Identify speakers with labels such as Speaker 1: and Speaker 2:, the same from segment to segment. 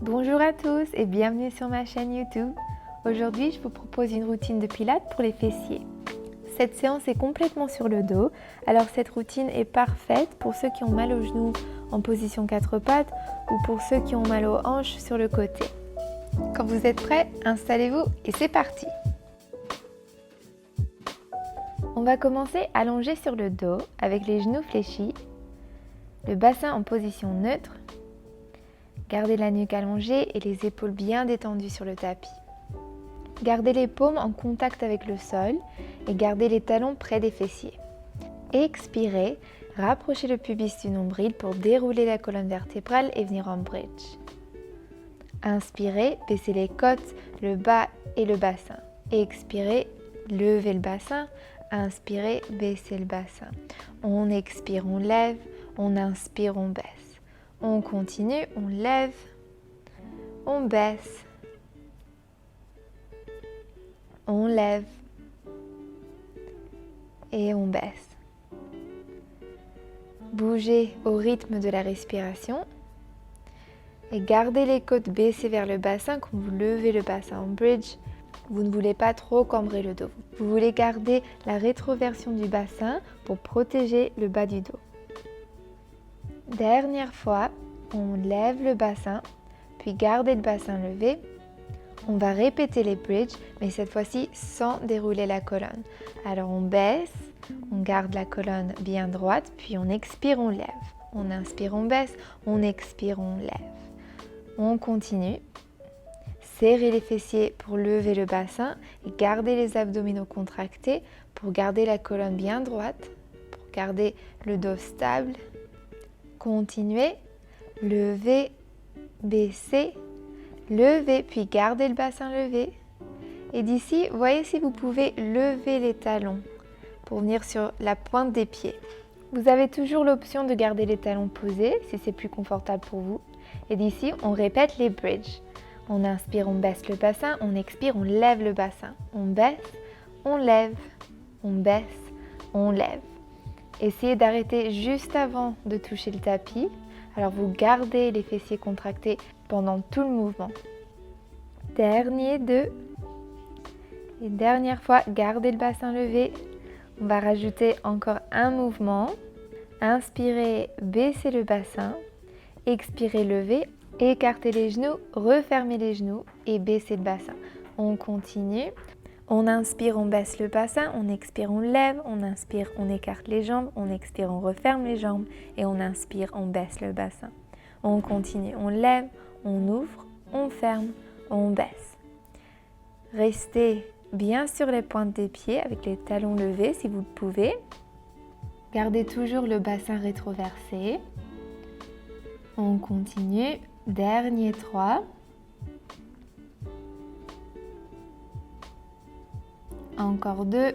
Speaker 1: Bonjour à tous et bienvenue sur ma chaîne YouTube. Aujourd'hui, je vous propose une routine de pilates pour les fessiers. Cette séance est complètement sur le dos, alors cette routine est parfaite pour ceux qui ont mal aux genoux en position 4 pattes ou pour ceux qui ont mal aux hanches sur le côté. Quand vous êtes prêts, installez-vous et c'est parti! On va commencer allongé sur le dos avec les genoux fléchis, le bassin en position neutre. Gardez la nuque allongée et les épaules bien détendues sur le tapis. Gardez les paumes en contact avec le sol et gardez les talons près des fessiers. Expirez, rapprochez le pubis du nombril pour dérouler la colonne vertébrale et venir en bridge. Inspirez, baissez les côtes, le bas et le bassin. Expirez, levez le bassin. Inspirez, baissez le bassin. On expire, on lève. On inspire, on baisse. On continue, on lève. On baisse. On lève. Et on baisse. Bougez au rythme de la respiration. Et gardez les côtes baissées vers le bassin quand vous levez le bassin en bridge. Vous ne voulez pas trop cambrer le dos. Vous voulez garder la rétroversion du bassin pour protéger le bas du dos. Dernière fois, on lève le bassin, puis gardez le bassin levé. On va répéter les bridges, mais cette fois-ci sans dérouler la colonne. Alors on baisse, on garde la colonne bien droite, puis on expire, on lève. On inspire, on baisse, on expire, on lève. On continue. Serrez les fessiers pour lever le bassin et gardez les abdominaux contractés pour garder la colonne bien droite, pour garder le dos stable. Continuez, levez, baissez, levez, puis gardez le bassin levé. Et d'ici, voyez si vous pouvez lever les talons pour venir sur la pointe des pieds. Vous avez toujours l'option de garder les talons posés si c'est plus confortable pour vous. Et d'ici, on répète les bridges. On inspire, on baisse le bassin, on expire, on lève le bassin. On baisse, on lève, on baisse, on lève. Essayez d'arrêter juste avant de toucher le tapis. Alors vous gardez les fessiers contractés pendant tout le mouvement. Dernier 2. Et dernière fois, gardez le bassin levé. On va rajouter encore un mouvement. Inspirez, baissez le bassin. Expirez, levez. Écartez les genoux, refermez les genoux et baissez le bassin. On continue. On inspire, on baisse le bassin. On expire, on lève. On inspire, on écarte les jambes. On expire, on referme les jambes. Et on inspire, on baisse le bassin. On continue, on lève, on ouvre, on ferme, on baisse. Restez bien sur les pointes des pieds avec les talons levés si vous le pouvez. Gardez toujours le bassin rétroversé. On continue. Dernier 3. Encore 2.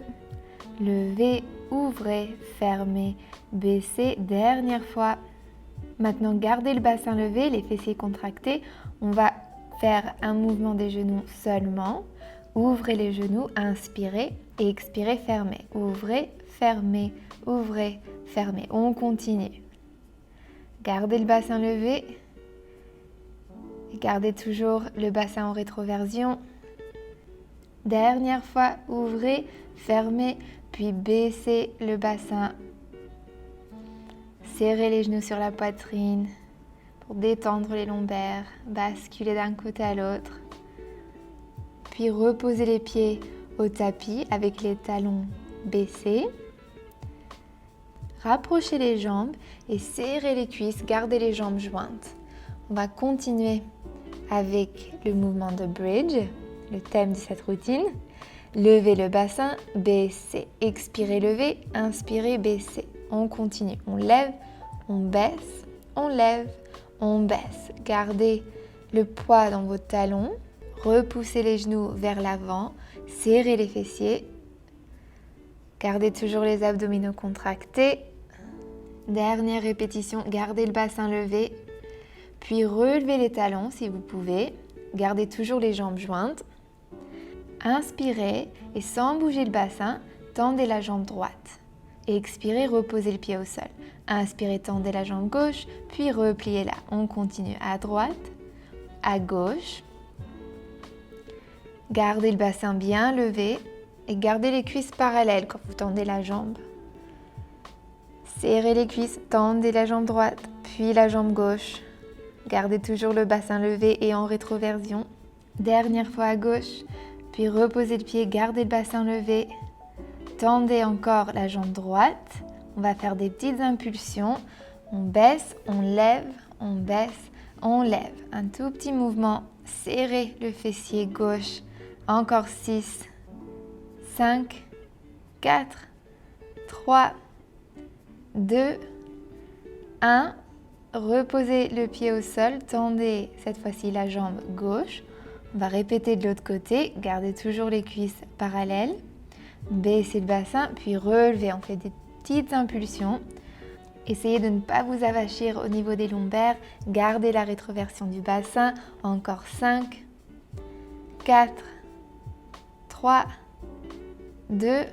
Speaker 1: Levez, ouvrez, fermez, baissez. Dernière fois. Maintenant, gardez le bassin levé, les fessiers contractés. On va faire un mouvement des genoux seulement. Ouvrez les genoux, inspirez et expirez, fermez. Ouvrez, fermez, ouvrez, fermez. On continue. Gardez le bassin levé. Et gardez toujours le bassin en rétroversion. Dernière fois, ouvrez, fermez, puis baissez le bassin. Serrez les genoux sur la poitrine pour détendre les lombaires, basculer d'un côté à l'autre. Puis reposez les pieds au tapis avec les talons baissés. Rapprochez les jambes et serrez les cuisses, gardez les jambes jointes. On va continuer avec le mouvement de bridge, le thème de cette routine. Levez le bassin, baissez. Expirez, levez, inspirez, baissez. On continue, on lève, on baisse, on lève, on baisse. Gardez le poids dans vos talons. Repoussez les genoux vers l'avant. Serrez les fessiers. Gardez toujours les abdominaux contractés. Dernière répétition, gardez le bassin levé. Puis relevez les talons si vous pouvez. Gardez toujours les jambes jointes. Inspirez et sans bouger le bassin, tendez la jambe droite. Et expirez, reposez le pied au sol. Inspirez, tendez la jambe gauche, puis repliez-la. On continue à droite, à gauche. Gardez le bassin bien levé et gardez les cuisses parallèles quand vous tendez la jambe. Serrez les cuisses, tendez la jambe droite, puis la jambe gauche. Gardez toujours le bassin levé et en rétroversion. Dernière fois à gauche, puis reposez le pied, gardez le bassin levé. Tendez encore la jambe droite. On va faire des petites impulsions. On baisse, on lève, on baisse, on lève. Un tout petit mouvement. Serrez le fessier gauche. Encore 6, 5, 4, 3, 2, 1. Reposez le pied au sol. Tendez cette fois-ci la jambe gauche. On va répéter de l'autre côté. Gardez toujours les cuisses parallèles. Baissez le bassin, puis relevez. On fait des petites impulsions. Essayez de ne pas vous avachir au niveau des lombaires. Gardez la rétroversion du bassin. Encore 5, 4, 3, 2,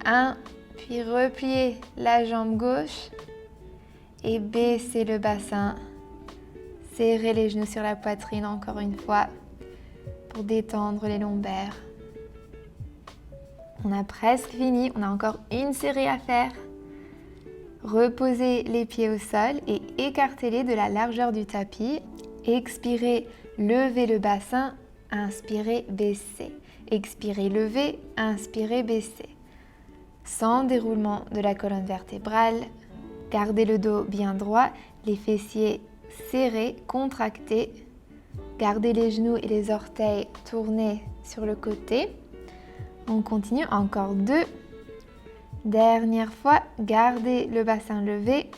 Speaker 1: 1. Puis repliez la jambe gauche et baissez le bassin. Serrez les genoux sur la poitrine encore une fois pour détendre les lombaires. On a presque fini, on a encore une série à faire. Reposez les pieds au sol et écartez-les de la largeur du tapis. Expirez, levez le bassin, inspirez, baissez. Expirez, levez, inspirez, baissez. Sans déroulement de la colonne vertébrale, gardez le dos bien droit, les fessiers serrés, contractés. Gardez les genoux et les orteils tournés sur le côté. On continue, encore 2. Dernière fois, gardez le bassin levé.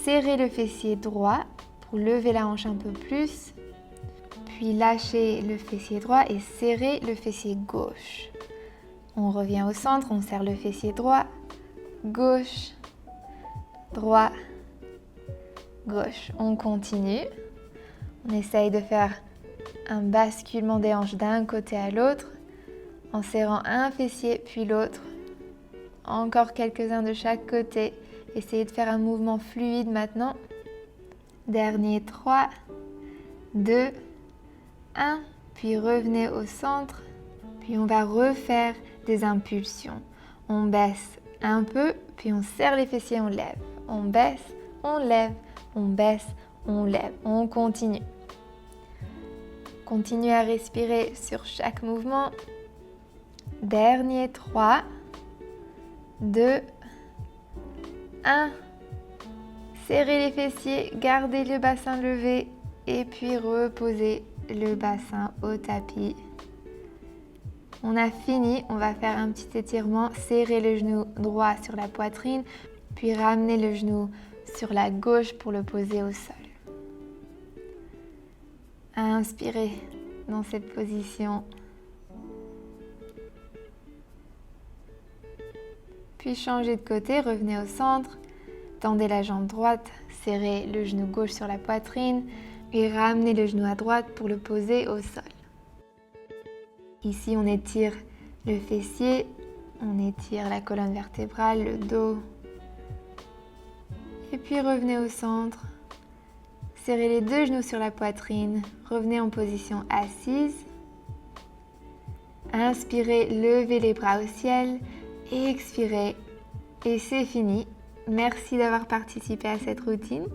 Speaker 1: Serrez le fessier droit pour lever la hanche un peu plus. Puis lâchez le fessier droit et serrez le fessier gauche. On revient au centre, on serre le fessier droit, gauche, droit, gauche. On continue. On essaye de faire un basculement des hanches d'un côté à l'autre en serrant un fessier puis l'autre. Encore quelques-uns de chaque côté. Essayez de faire un mouvement fluide maintenant. Dernier 3, 2, 1. Puis revenez au centre. Puis on va refaire des impulsions. On baisse un peu, puis on serre les fessiers, on lève. On baisse, on lève, on baisse, on lève. On continue. Continuez à respirer sur chaque mouvement. Dernier 3, 2, 1. Serrez les fessiers, gardez le bassin levé et puis reposez le bassin au tapis. On a fini, on va faire un petit étirement. Serrez le genou droit sur la poitrine, puis ramenez le genou sur la gauche pour le poser au sol. Inspirez dans cette position. Puis changez de côté, revenez au centre, tendez la jambe droite, serrez le genou gauche sur la poitrine et ramenez le genou à droite pour le poser au sol. Ici, on étire le fessier, on étire la colonne vertébrale, le dos. Et puis revenez au centre. Serrez les deux genoux sur la poitrine, revenez en position assise. Inspirez, levez les bras au ciel. Expirez et c'est fini. Merci d'avoir participé à cette routine.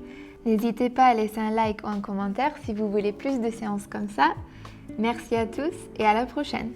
Speaker 1: N'hésitez pas à laisser un like ou un commentaire si vous voulez plus de séances comme ça. Merci à tous et à la prochaine.